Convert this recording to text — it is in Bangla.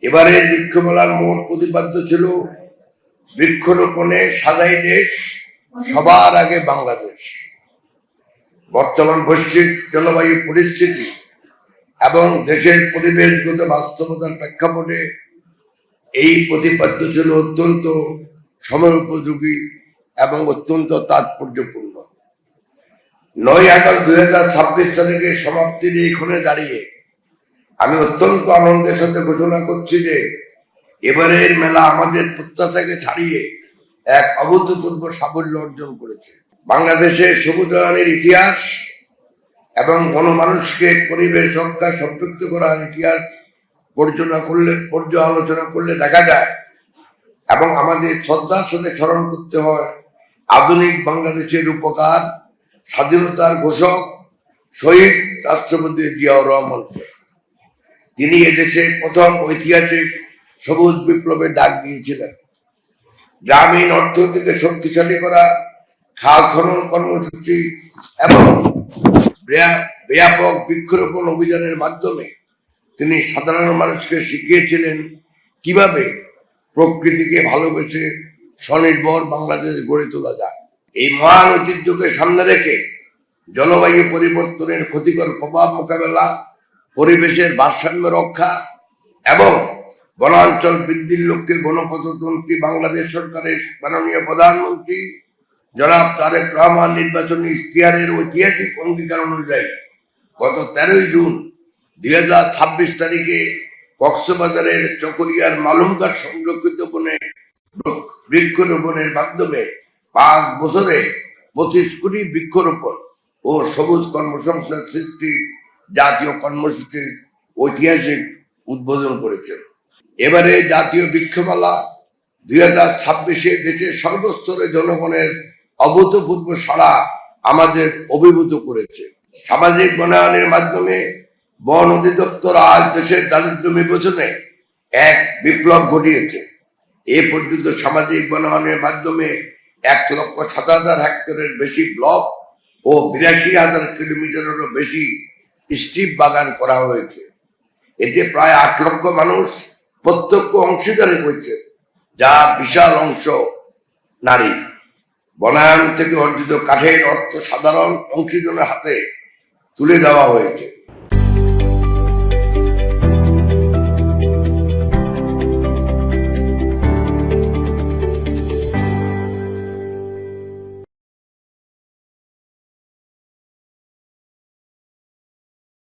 এবারের বৃক্ষমেলার মোট প্রতিপাদ্য ছিল বৃক্ষরোপণে সাজাই দেশ, সবার আগে বাংলাদেশ। বর্তমান বৈশ্বিক জলবায়ু পরিস্থিতি এবং দেশের পরিবেশগত বাস্তবতার প্রেক্ষাপটে এই প্রতিপাদ্য ছিল অত্যন্ত সময়োপযোগী এবং অত্যন্ত তাৎপর্যপূর্ণ। 9 আগস্ট 2026 তারিখে সমাপ্তির এইখানে দাঁড়িয়ে আমি অত্যন্ত আনন্দের সাথে ঘোষণা করছি যে এবারের মেলা আমাদের প্রত্যাশাকে ছাড়িয়ে এক অভূতপূর্ব সাফল্য অর্জন করেছে। বাংলাদেশের সবুজায়নের ইতিহাস এবং গণমানুষকে পরিবেশ রক্ষা সম্পৃক্ত করার ইতিহাস পর্যালোচনা করলে দেখা যায় এবং আমাদের শ্রদ্ধার সাথে স্মরণ করতে হয় আধুনিক বাংলাদেশের রূপকার, স্বাধীনতার ঘোষক শহীদ রাষ্ট্রপতি জিয়াউর রহমানকে। তিনি এদেশের প্রথম ঐতিহাসিক সবুজ বিপ্লবের ডাক দিয়েছিলেন। গ্রামীণ অর্থনীতিকে শক্তিশালী করা, খাল খনন কর্মসূচি এবং ব্যাপক বৃক্ষরোপণ অভিযানের মাধ্যমে তিনি সাধারণ মানুষকে শিখিয়েছিলেন কিভাবে প্রকৃতিকে ভালোবেসে স্বনির্ভর বাংলাদেশ গড়ে তোলা যায়। এই মহান ঐতিহ্যকে সামনে রেখে জলবায়ু পরিবর্তনের ক্ষতিকর প্রভাব মোকাবেলা, পরিবেশের ভারসাম্য রক্ষা এবং বনাঞ্চল বৃদ্ধির লক্ষ্যে গণপ্রজাতন্ত্রী বাংলাদেশ সরকারের মাননীয় প্রধানমন্ত্রী জনাব তারেক রহমান নির্বাচনী ইশতেহারের ঐতিহাসিক অঙ্গীকার অনুযায়ী গত 13 জুন 2026 তারিখে কক্সবাজারের চকরিয়ার মালুমঘাট সংরক্ষিত বনে বৃক্ষরোপণের মাধ্যমে 5 বছরে 25 কোটি বৃক্ষরোপণ ও সবুজ কর্মসংস্থান সৃষ্টি জাতীয় কর্মসূচির ঐতিহাসিক উদ্বোধন করেছেন। এবারে জাতীয় বৃক্ষমেলা 2026 দেশের সর্বস্তরে জনগণের অভূতপূর্ব সাড়া আমাদের অভিভূত করেছে। সামাজিক বনায়নের মাধ্যমে বন অধিদপ্তর আজ দেশের দারিদ্র্য বিমোচনে এক বিপ্লব ঘটিয়েছে। এ পর্যন্ত সামাজিক বনায়নের মাধ্যমে 1,07,000 হেক্টরের বেশি ব্লক ও 82,000 কিলোমিটারেরও বেশি স্ট্রিপ বাগান করা হয়েছে। এতে প্রায় 8 লক্ষ মানুষ প্রত্যক্ষ অংশীদারি হয়েছে, যা বিশাল অংশ নারী। বনায়ন থেকে অর্জিত কাঠের অর্থ সাধারণ অংশীজনের হাতে তুলে দেওয়া হয়েছে।